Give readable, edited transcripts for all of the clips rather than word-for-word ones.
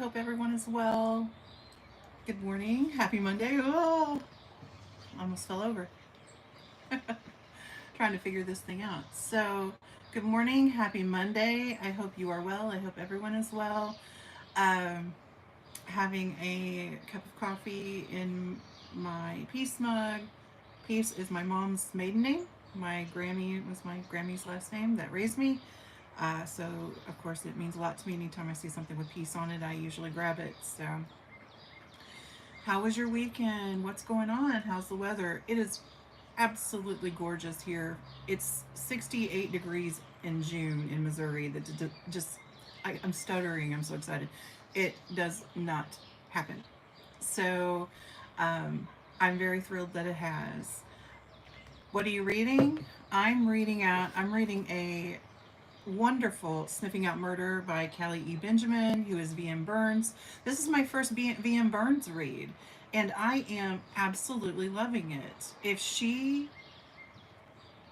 hope everyone is well. Good morning. Happy Monday. Oh, almost fell over. Trying to figure this thing out. So, good morning. Happy Monday. I hope you are well. I hope everyone is well. Um, Having a cup of coffee in my Peace mug. Peace is my mom's maiden name. My Grammy was my Grammy's last name that raised me. So, of course, it means a lot to me. Anytime I see something with peace on it, I usually grab it. So, how was your weekend? What's going on? How's the weather? It is absolutely gorgeous here. It's 68 degrees in June in Missouri. I'm stuttering. I'm so excited. It does not happen. So, um, I'm very thrilled that it has. What are you reading? I'm reading a wonderful Sniffing Out Murder by Callie E. Benjamin, who is V.M. Burns. This is my first V.M. Burns read, and I am absolutely loving it. If she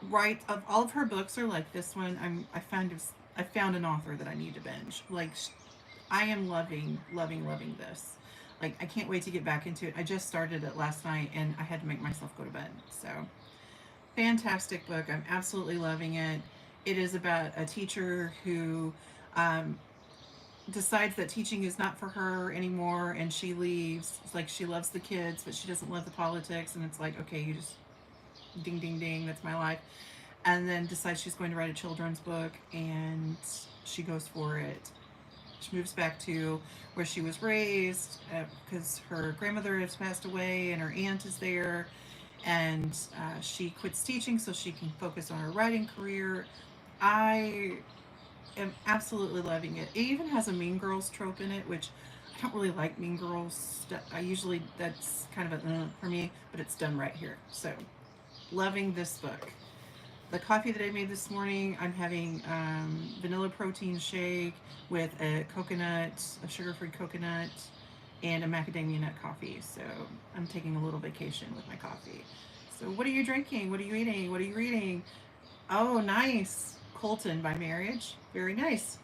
writes, of all of her books are like this one, I found an author that I need to binge. I am loving this. Like, I can't wait to get back into it. I just started it last night, and I had to make myself go to bed. So, fantastic book. I'm absolutely loving it. It is about a teacher who um, decides that teaching is not for her anymore, and she leaves. It's like she loves the kids, but she doesn't love the politics. And it's like, okay, you just ding, ding, ding, that's my life. And then decides she's going to write a children's book, and she goes for it. She moves back to where she was raised because her grandmother has passed away and her aunt is there. And she quits teaching so she can focus on her writing career. I am absolutely loving it. It even has a Mean Girls trope in it, which I don't really like Mean Girls. I usually, that's kind of a for me, but it's done right here. So, loving this book. The coffee that I made this morning, I'm having vanilla protein shake with a coconut, a sugar-free coconut, and a macadamia nut coffee. So I'm taking a little vacation with my coffee. So what are you drinking? What are you eating? What are you reading? Oh, nice. Colton by Marriage. Very nice.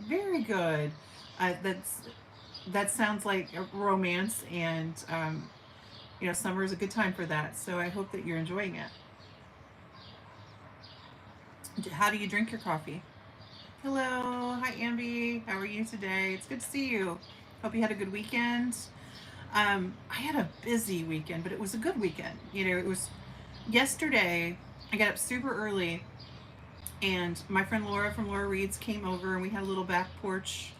Very good. That sounds like a romance, and summer is a good time for that. So I hope that you're enjoying it. How do you drink your coffee? Hello. Hi, Amby. How are you today? It's good to see you. Hope you had a good weekend. I had a busy weekend, but it was a good weekend. It was yesterday. I got up super early, and my friend Laura from Laura Reads came over, and we had a little back porch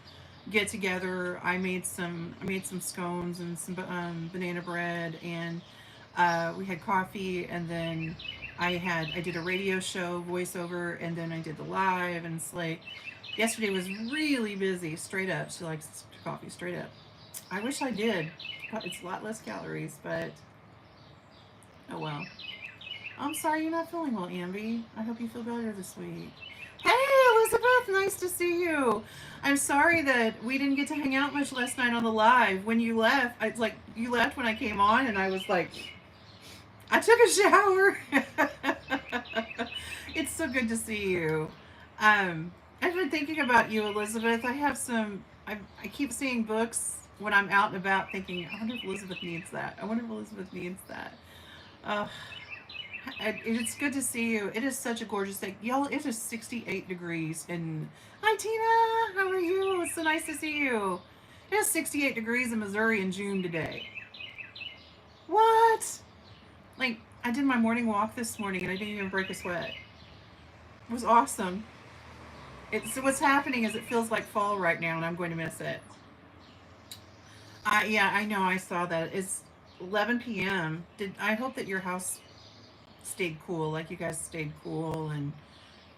get together. I made some scones and some banana bread, and we had coffee, and then I did a radio show voiceover, and then I did the live, and it's like yesterday was really busy. Straight up, she likes coffee. Straight up. I wish I did. It's a lot less calories, but oh well. I'm sorry you're not feeling well, Amby. I hope you feel better this week. Hey, Elizabeth, nice to see you. I'm sorry that we didn't get to hang out much last night on the live. When you left, it's like you left when I came on, and I was like, I took a shower. It's so good to see you. I've been thinking about you, Elizabeth. I keep seeing books when I'm out and about thinking, I wonder if Elizabeth needs that. I wonder if Elizabeth needs that. Uh, it's good to see you. It is such a gorgeous day. Y'all, it is 68 degrees. And hi, Tina. How are you? It's so nice to see you. It is 68 degrees in Missouri in June today. What? Like, I did my morning walk this morning and I didn't even break a sweat. It was awesome. So what's happening is it feels like fall right now, and I'm going to miss it. Yeah, I know. I saw that. It's 11 p.m. I hope that your house stayed cool, like you guys stayed cool, and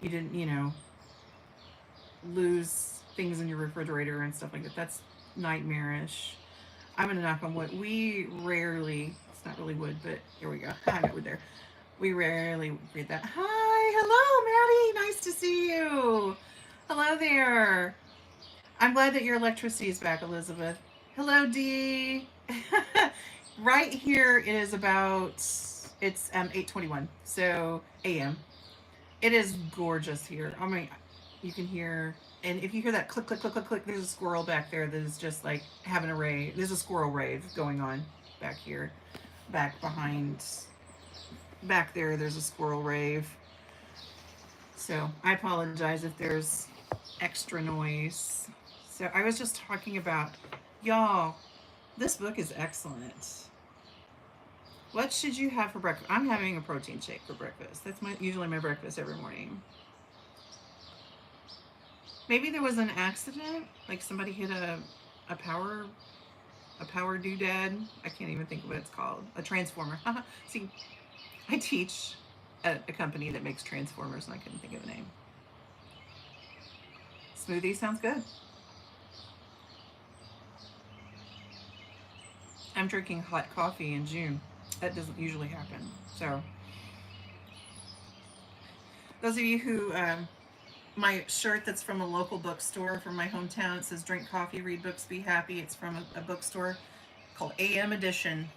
you didn't, lose things in your refrigerator and stuff like that. That's nightmarish. I'm gonna knock on wood. We rarely. It's not really wood, but here we go. I got wood there. We rarely read that. Hi, hello, Maddie. Nice to see you. Hello there. I'm glad that your electricity is back, Elizabeth. Hello, Dee. Right here, it is about, it's 8:21, so a.m. It is gorgeous here. I mean, you can hear, And if you hear that click, click, click, click, click, there's a squirrel back there that is just like having a rave. There's a squirrel rave going on back here, back behind, back there. There's a squirrel rave. So I apologize if there's extra noise. So I was just talking about, y'all, this book is excellent. What should you have for breakfast? I'm having a protein shake for breakfast. That's usually my breakfast every morning. Maybe there was an accident, like somebody hit a power doodad. I can't even think of what it's called. A transformer. See, I teach at a company that makes transformers, and I couldn't think of a name. Smoothie sounds good. I'm drinking hot coffee in June. That doesn't usually happen. So, those of you who, my shirt that's from a local bookstore from my hometown, it says "Drink coffee, read books, be happy." It's from a bookstore called AM Edition.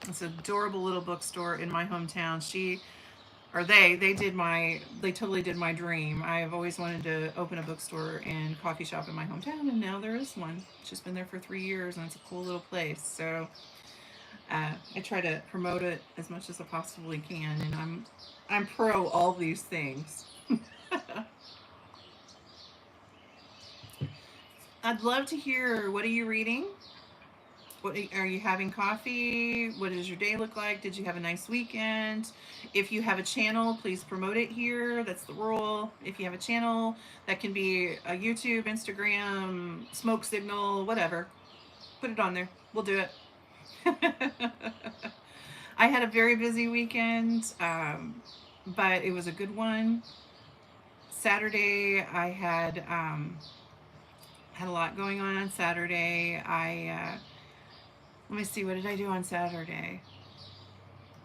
It's an adorable little bookstore in my hometown. They totally did my dream. I have always wanted to open a bookstore and coffee shop in my hometown, and now there is one. It's just been there for 3 years, and it's a cool little place. So I try to promote it as much as I possibly can, and I'm pro all these things. I'd love to hear, what are you reading? What are you having coffee? What does your day look like? Did you have a nice weekend? If you have a channel, please promote it here. That's the rule. If you have a channel, that can be a YouTube, Instagram, smoke signal, whatever. Put it on there. We'll do it. I had a very busy weekend, but it was a good one. Saturday, I had a lot going on Saturday. Let me see, what did I do on Saturday?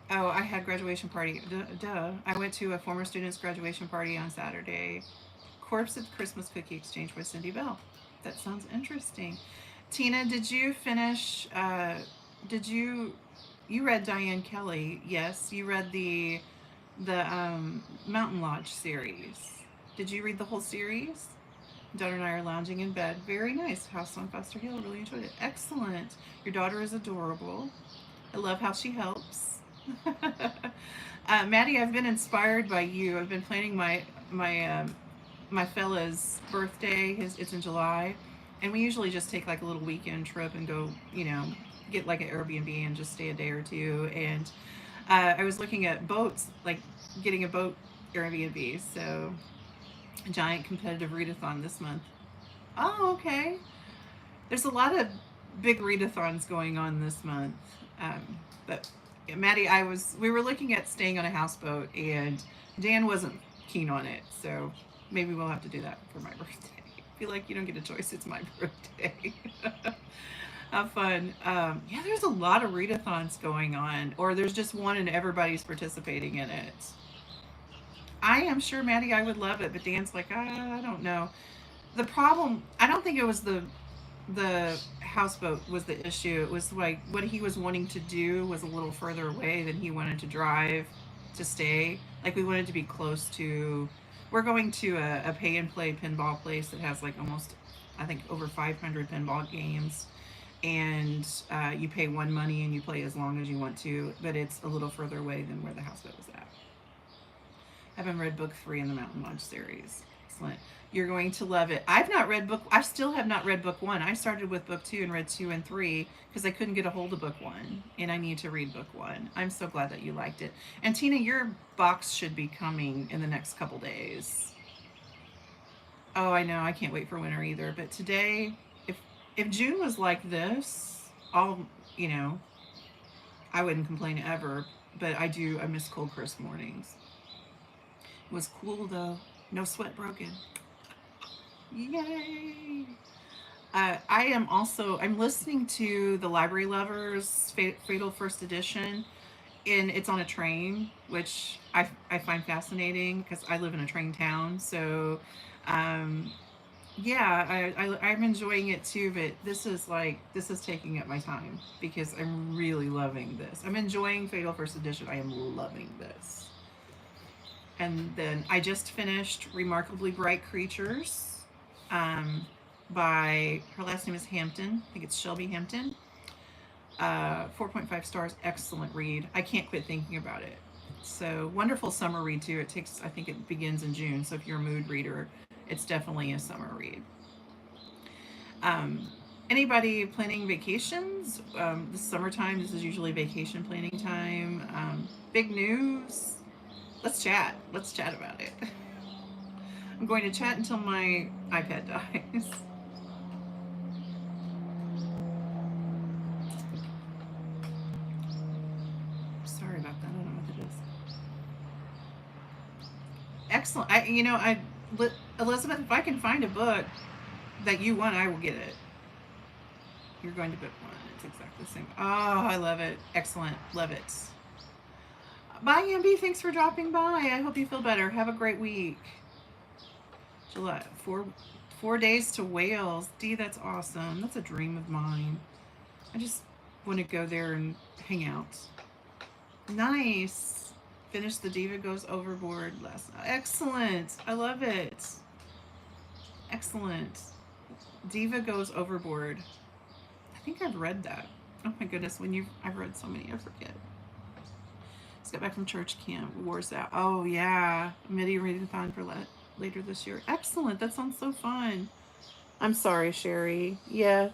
Oh, I had graduation party. Duh. I went to a former student's graduation party on Saturday. Corpse of Christmas Cookie Exchange with Cindy Bell. That sounds interesting. Tina, did you finish? You read Diane Kelly? Yes, you read the Mountain Lodge series. Did you read the whole series? Daughter and I are lounging in bed. Very nice. House on Foster Hill. Really enjoyed it. Excellent. Your daughter is adorable. I love how she helps. Maddie, I've been inspired by you. I've been planning my fella's birthday. It's in July, and we usually just take like a little weekend trip and go, get like an Airbnb and just stay a day or two. And I was looking at boats, like getting a boat Airbnb. So, a giant competitive readathon this month. Oh, okay. There's a lot of big readathons going on this month. But Maddie, we were looking at staying on a houseboat, and Dan wasn't keen on it. So maybe we'll have to do that for my birthday. I feel like you don't get a choice. It's my birthday. Have fun. Yeah, there's a lot of readathons going on, or there's just one and everybody's participating in it. I am sure, Maddie, I would love it, but Dan's like, I don't know. The problem, I don't think it was the houseboat was the issue. It was like what he was wanting to do was a little further away than he wanted to drive to stay. Like we wanted to be close to. We're going to a pay and play pinball place that has like almost, I think, over 500 pinball games, and you pay one money and you play as long as you want to, but it's a little further away than where the houseboat was at. I haven't read book 3 in the Mountain Lodge series. Excellent. You're going to love it. I still have not read book 1. I started with book 2 and read 2 and 3 because I couldn't get a hold of book 1, and I need to read book 1. I'm so glad that you liked it. And Tina, your box should be coming in the next couple days. Oh, I know. I can't wait for winter either. But today, if June was like this, I wouldn't complain ever. But I miss cold, crisp mornings. It was cool though. No sweat broken. Yay! I'm listening to the Library Lovers Fatal First Edition, and it's on a train, which I find fascinating because I live in a train town. So, yeah, I'm enjoying it too. But this is taking up my time because I'm really loving this. I'm enjoying Fatal First Edition. I am loving this. And then I just finished Remarkably Bright Creatures. by, her last name is Hampton. I think it's Shelby Hampton. 4.5 stars. Excellent read. I can't quit thinking about it. So wonderful summer read too. It takes, I think it begins in June. So if you're a mood reader, it's definitely a summer read. Um, Anybody planning vacations? This summertime, this is usually vacation planning time. Big news. Let's chat. Let's chat about it. I'm going to chat until my iPad dies. Sorry about that. I don't know what it is. Excellent. Elizabeth, if I can find a book that you want, I will get it. You're going to book one. It's exactly the same. Oh, I love it. Excellent. Love it. Bye, Amby. Thanks for dropping by. I hope you feel better. Have a great week. July. Four days to Wales. Dee, that's awesome. That's a dream of mine. I just want to go there and hang out. Nice. Finished The Diva Goes Overboard last night. Excellent. I love it. Excellent. Diva Goes Overboard. I think I've read that. Oh my goodness, I've read so many, I forget. Just got back from church camp. War's out. Oh yeah, midi readathon for later this year. Excellent. That sounds so fun. I'm sorry, Sherry. Yeah,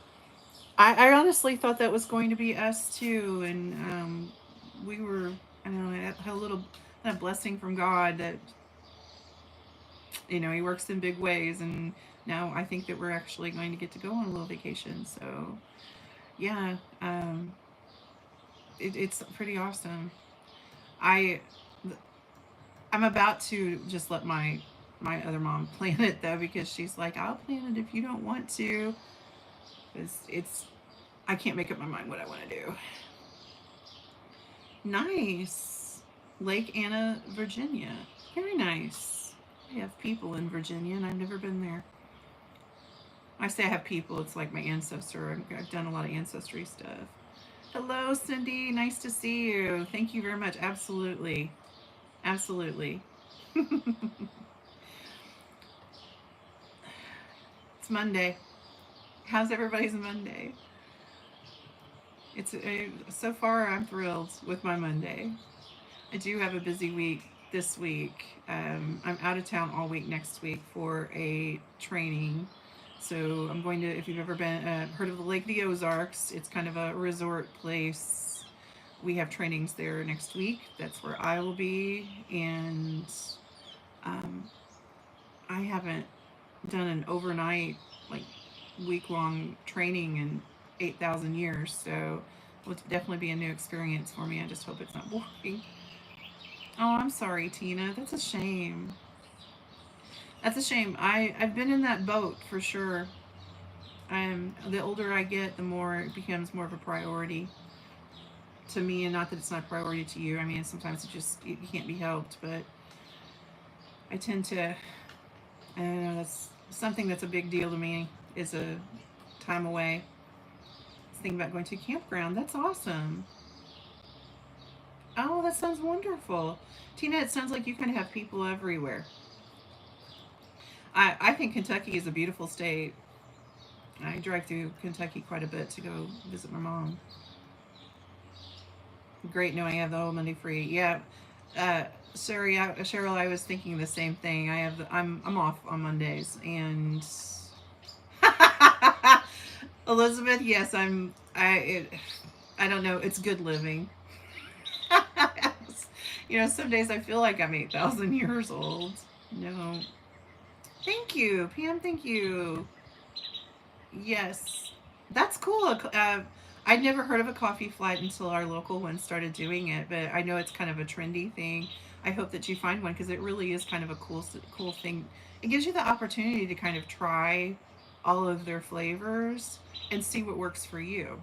I honestly thought that was going to be us too, and we were. I don't know. I had a little that blessing from God that He works in big ways, and now I think that we're actually going to get to go on a little vacation. So yeah, it's pretty awesome. I I'm about to just let my other mom plan it though, because she's like, I'll plan it if you don't want to, because I can't make up my mind what I want to do. Nice. Lake Anna, Virginia. Very nice. I have people in Virginia and I've never been there. I say I have people, it's like my ancestor. I've done a lot of ancestry stuff. Hello, Cindy. Nice to see you. Thank you very much. Absolutely. Absolutely. It's Monday. How's everybody's Monday? It's so far I'm thrilled with my Monday. I do have a busy week this week. I'm out of town all week next week for a training. So I'm going to, if you've ever been heard of the Lake of the Ozarks, it's kind of a resort place. We have trainings there next week. That's where I will be, and I haven't done an overnight, like week-long training in 8,000 years. So it will definitely be a new experience for me. I just hope it's not boring. Oh, I'm sorry, Tina. That's a shame. That's a shame. I've been in that boat for sure. The older I get, the more it becomes more of a priority to me, and not that it's not a priority to you. I mean, sometimes it can't be helped, but I tend to. I don't know. That's something that's a big deal to me. Is a time away. I was thinking about going to a campground. That's awesome. Oh, that sounds wonderful. Tina, it sounds like you kind of have people everywhere. I think Kentucky is a beautiful state. I drive through Kentucky quite a bit to go visit my mom. Great knowing I have the whole Monday free. Yeah, Cheryl, I was thinking the same thing. I'm off on Mondays, and Elizabeth, yes, I don't know. It's good living. Some days I feel like I'm 8,000 years old. No, thank you, Pam. Thank you. Yes, that's cool. I'd never heard of a coffee flight until our local one started doing it, but I know it's kind of a trendy thing. I hope that you find one because it really is kind of a cool thing. It gives you the opportunity to kind of try all of their flavors and see what works for you.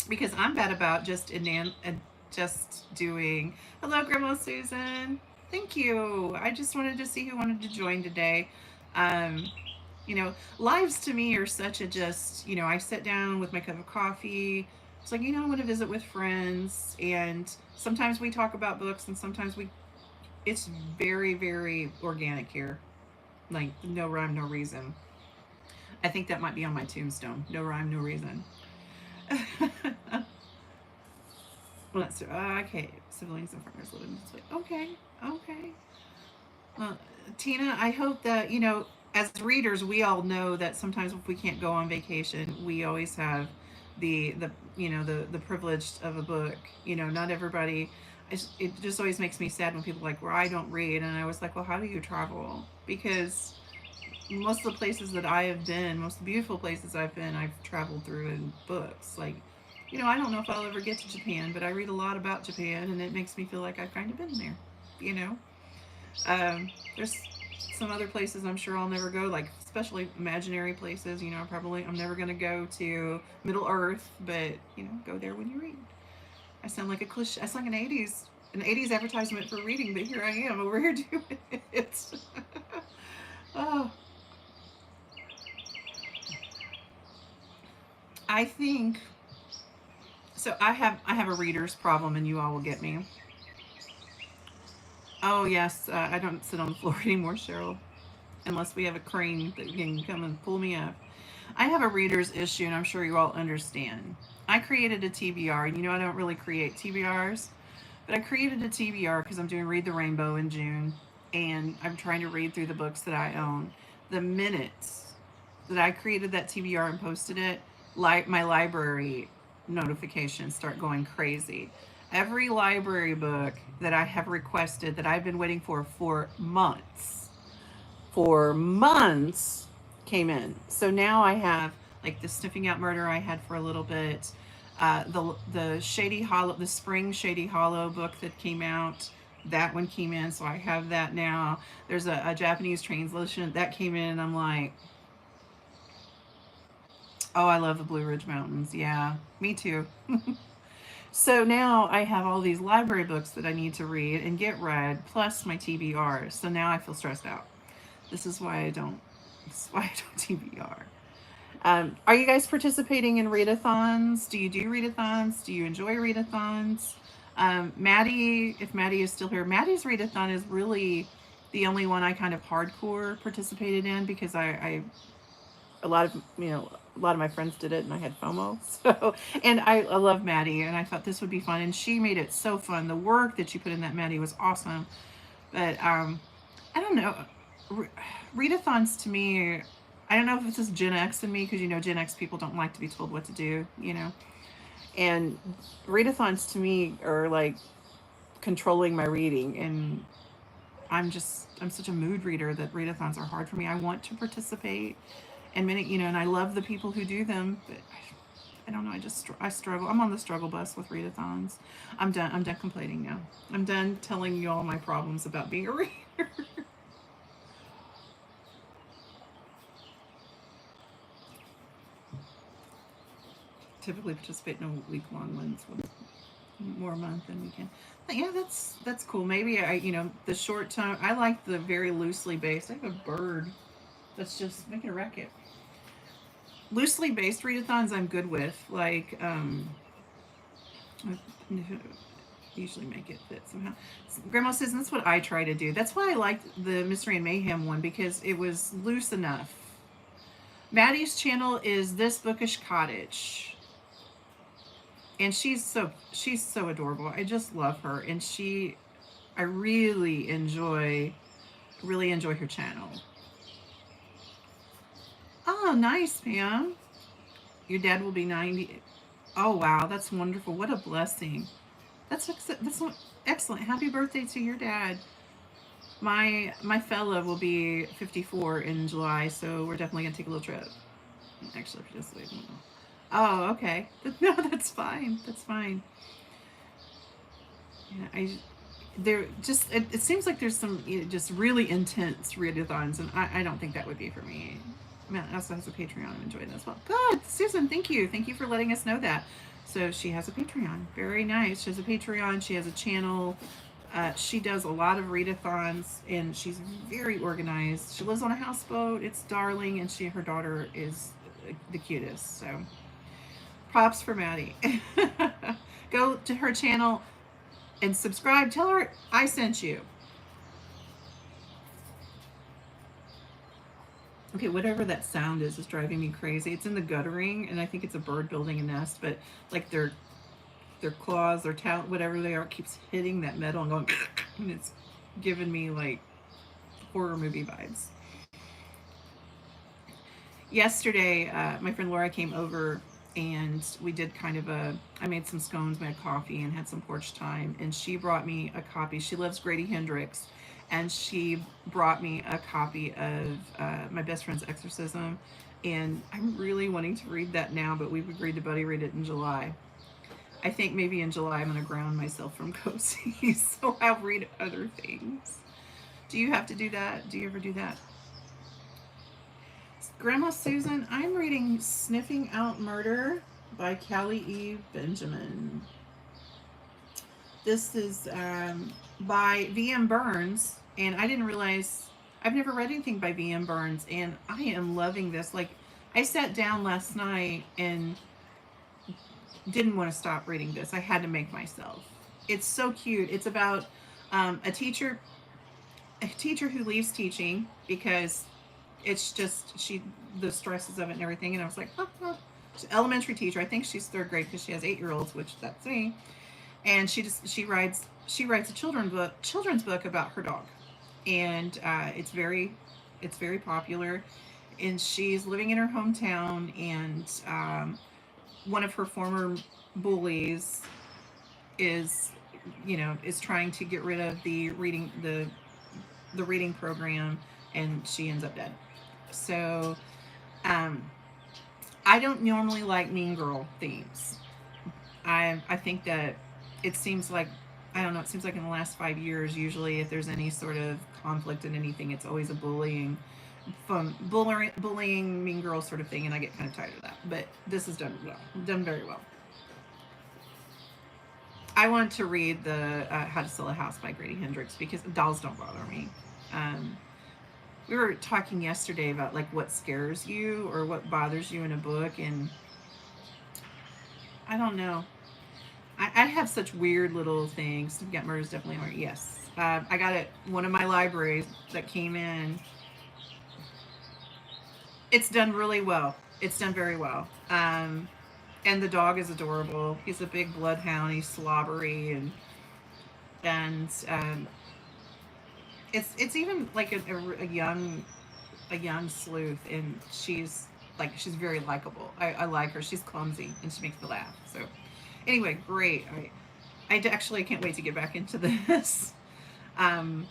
Because I'm bad about just doing. Hello, Grandma Susan. Thank you. I just wanted to see who wanted to join today. Um, Lives to me are such a just, I sit down with my cup of coffee. It's like, I want to visit with friends. And sometimes we talk about books, and it's very, very organic here. Like, no rhyme, no reason. I think that might be on my tombstone. No rhyme, no reason. Let's okay. Siblings and partners live in this way. Okay, okay. Well, Tina, I hope that as readers, we all know that sometimes if we can't go on vacation, we always have the the privilege of a book. Not everybody. It just always makes me sad when people are like, "Well, I don't read," and I was like, "Well, how do you travel?" Because most of the places that I have been, most beautiful places I've been, I've traveled through in books. Like, I don't know if I'll ever get to Japan, but I read a lot about Japan, and it makes me feel like I've kind of been there. You know, there's some other places I'm sure I'll never go, like especially imaginary places. I'm never gonna go to Middle Earth, but go there when you read. I sound like a cliche. I sound like an '80s advertisement for reading, but here I am over here doing it. Oh, I think so. I have a reader's problem, and you all will get me. Oh yes, I don't sit on the floor anymore, Cheryl, unless we have a crane that can come and pull me up. I have a reader's issue, and I'm sure you all understand. I created a TBR, and I don't really create TBRs, but I created a TBR because I'm doing Read the Rainbow in June, and I'm trying to read through the books that I own. The minutes that I created that TBR and posted it, like my library notifications start going crazy. Every library book that I have requested that I've been waiting for months came in. So now I have like the Sniffing Out Murder I had for a little bit, the Shady Hollow, the Spring Shady Hollow book that came out. That one came in, so I have that now. There's a Japanese translation that came in, and I'm like, oh, I love the Blue Ridge Mountains. Yeah, me too. So now I have all these library books that I need to read and get read, plus my TBRs. So now I feel stressed out. This is why I don't. This is why I don't TBR. Are you guys participating in readathons? Do you do readathons? Do you enjoy readathons? Maddie, if Maddie is still here, Maddie's readathon is really the only one I kind of hardcore participated in because a lot of a lot of my friends did it and I had FOMO. So and I love Maddie and I thought this would be fun and she made it so fun. The work that she put in that Maddie was awesome. But I don't know. Re- Readathons to me, I don't know if it's just Gen X in me because Gen X people don't like to be told what to do. And readathons to me are like controlling my reading and I'm such a mood reader that readathons are hard for me. I want to participate and and I love the people who do them, but I don't know. I struggle. I'm on the struggle bus with readathons. I'm done. I'm done complaining now. I'm done telling you all my problems about being a reader. Typically participate in a week long ones with more a month than we can. But yeah, that's cool. Maybe the short time. I like the very loosely based. I have a bird that's just making a racket. Loosely based readathons I'm good with. Like I usually make it fit somehow. Grandma says that's what I try to do. That's why I liked the Mystery and Mayhem one because it was loose enough. Maddie's channel is This Bookish Cottage. And she's so adorable. I just love her and I really enjoy her channel. Oh, nice, Pam. Your dad will be 90. Oh, wow, that's wonderful. What a blessing. That's excellent. Happy birthday to your dad. My fella will be 54 in July, so we're definitely gonna take a little trip. Actually, just wait. Oh, okay. No, that's fine. That's fine. Yeah, it seems like there's some just really intense readathons, and I don't think that would be for me. Matt also has a Patreon. I'm enjoying this as well. Good, Susan. Thank you for letting us know that. So she has a Patreon. Very nice. She has a Patreon. She has a channel. She does a lot of readathons, and she's very organized. She lives on a houseboat. It's darling, and her daughter is the cutest. So props for Maddie. Go to her channel and subscribe. Tell her I sent you. Okay, whatever that sound is driving me crazy. It's in the guttering, and I think it's a bird building a nest, but like their claws, their talent, whatever they are, keeps hitting that metal and going, and it's giving me like horror movie vibes. Yesterday, my friend Laura came over and we did kind of a, I made some scones, made coffee, and had some porch time. And she brought me a copy. She loves Grady Hendrix. And she brought me a copy of my best friend's Exorcism. And I'm really wanting to read that now, but we've agreed to buddy read it in July. I think maybe in July I'm going to ground myself from cozy, so I'll read other things. Do you have to do that? Do you ever do that? Grandma Susan, I'm reading Sniffing Out Murder by Callie E. Benjamin. This is by V.M. Burns, and I didn't realize I've never read anything by V.M. Burns, and I am loving this. Like, I sat down last night and didn't want to stop reading this. I had to make myself. It's so cute. It's about a teacher who leaves teaching because it's just the stresses of it and everything. And I was like, she's an elementary teacher. I think she's third grade because she has 8-year-olds, which that's me. And she writes a children's book about her dog, and it's very popular. And she's living in her hometown, and one of her former bullies is is trying to get rid of the reading program, and she ends up dead. So um, I don't normally like Mean Girl themes. I think that it seems like, I don't know, it seems like in the last 5 years, usually if there's any sort of conflict in anything, it's always a bullying Mean Girl sort of thing, and I get kind of tired of that. But this is done well, done very well. I want to read the How to Sell a House by Grady Hendrix because dolls don't bother me. Um, we were talking yesterday about like what scares you or what bothers you in a book, and I don't know. I have such weird little things. Got murders definitely are. Yes, I got it. One of my libraries that came in. It's done really well. It's done very well. And the dog is adorable. He's a big bloodhound. He's slobbery and it's even like a young sleuth, and she's very likable. I like her. She's clumsy and she makes me laugh. So anyway, great. I actually can't wait to get back into this. Um,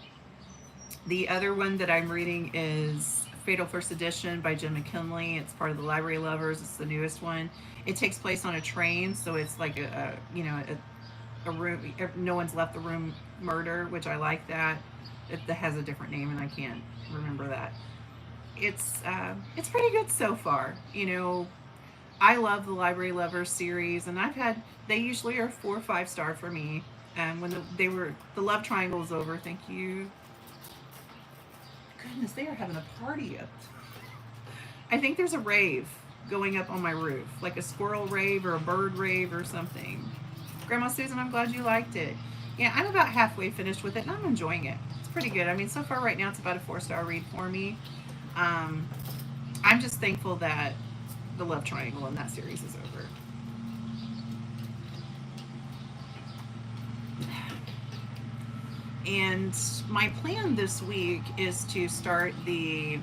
the other one that I'm reading is Fatal First Edition by Jim McKinley. It's part of the Library Lovers. It's the newest one. It takes place on a train, so it's like a room. No one's left the room murder, which I like that. It has a different name, and I can't remember that. It's pretty good so far. I love the Library Lovers series, and they usually are 4 or 5 star for me. And when the love triangle is over, thank you. Goodness, they are having a party up. I think there's a rave going up on my roof, like a squirrel rave or a bird rave or something. Grandma Susan, I'm glad you liked it. Yeah, I'm about halfway finished with it, and I'm enjoying it. It's pretty good. I mean, so far right now, it's about a 4 star read for me. Um, I'm just thankful that the love triangle in that series is over. And my plan this week is to start the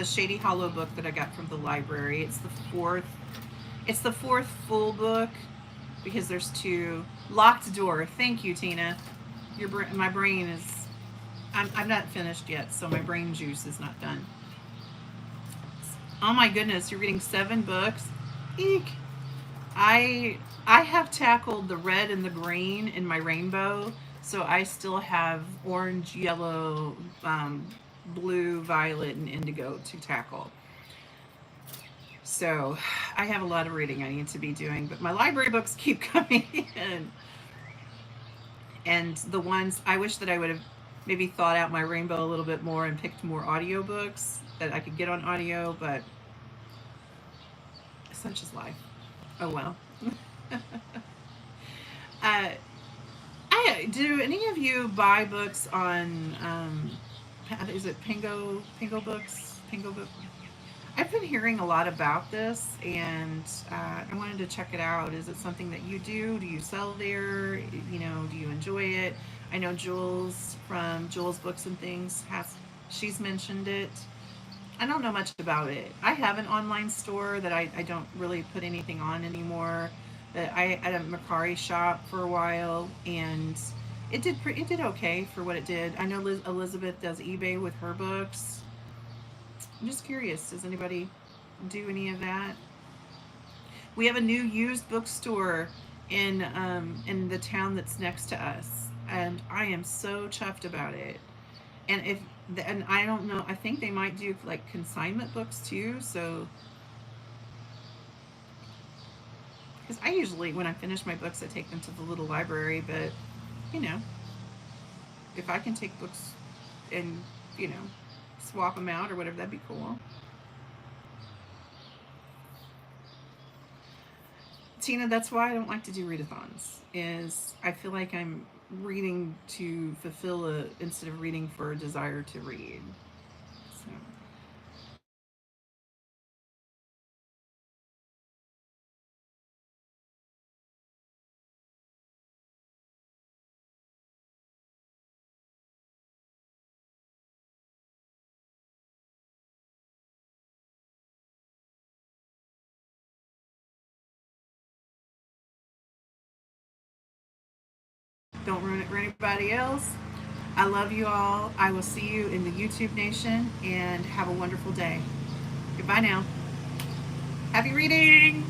Shady Hollow book that I got from the library. It's the fourth full book because there's two. Locked Door. Thank you, Tina. My brain is. I'm not finished yet, so my brain juice is not done. Oh my goodness, you're reading 7 books. Eek. I have tackled the red and the green in my rainbow, so I still have orange, yellow, blue, violet, and indigo to tackle. So I have a lot of reading I need to be doing, but my library books keep coming in. And the ones I wish that I would have maybe thought out my rainbow a little bit more and picked more audiobooks that I could get on audio, but such is life. Oh well. uh, do any of you buy books on is it Pingo Books? Pingle Book. I've been hearing a lot about this, and I wanted to check it out. Is it something that you do? Do you sell there? You know, do you enjoy it? I know Jules from Jules Books and Things has she's mentioned it. I don't know much about it. I have an online store that I don't really put anything on anymore. That I at a Macari shop for a while, and it did okay for what it did. I know Elizabeth does eBay with her books. I'm just curious. Does anybody do any of that? We have a new used bookstore in the town that's next to us, and I am so chuffed about it. And if and I don't know, I think they might do like consignment books too. So because I usually when I finish my books, I take them to the little library. But you know, if I can take books and you know swap them out or whatever, that'd be cool. Tina, that's why I don't like to do readathons. Is I feel like I'm reading to fulfill a instead of reading for a desire to read. So don't ruin it for anybody else. I love you all. I will see you in the YouTube Nation and have a wonderful day. Goodbye now. Happy reading!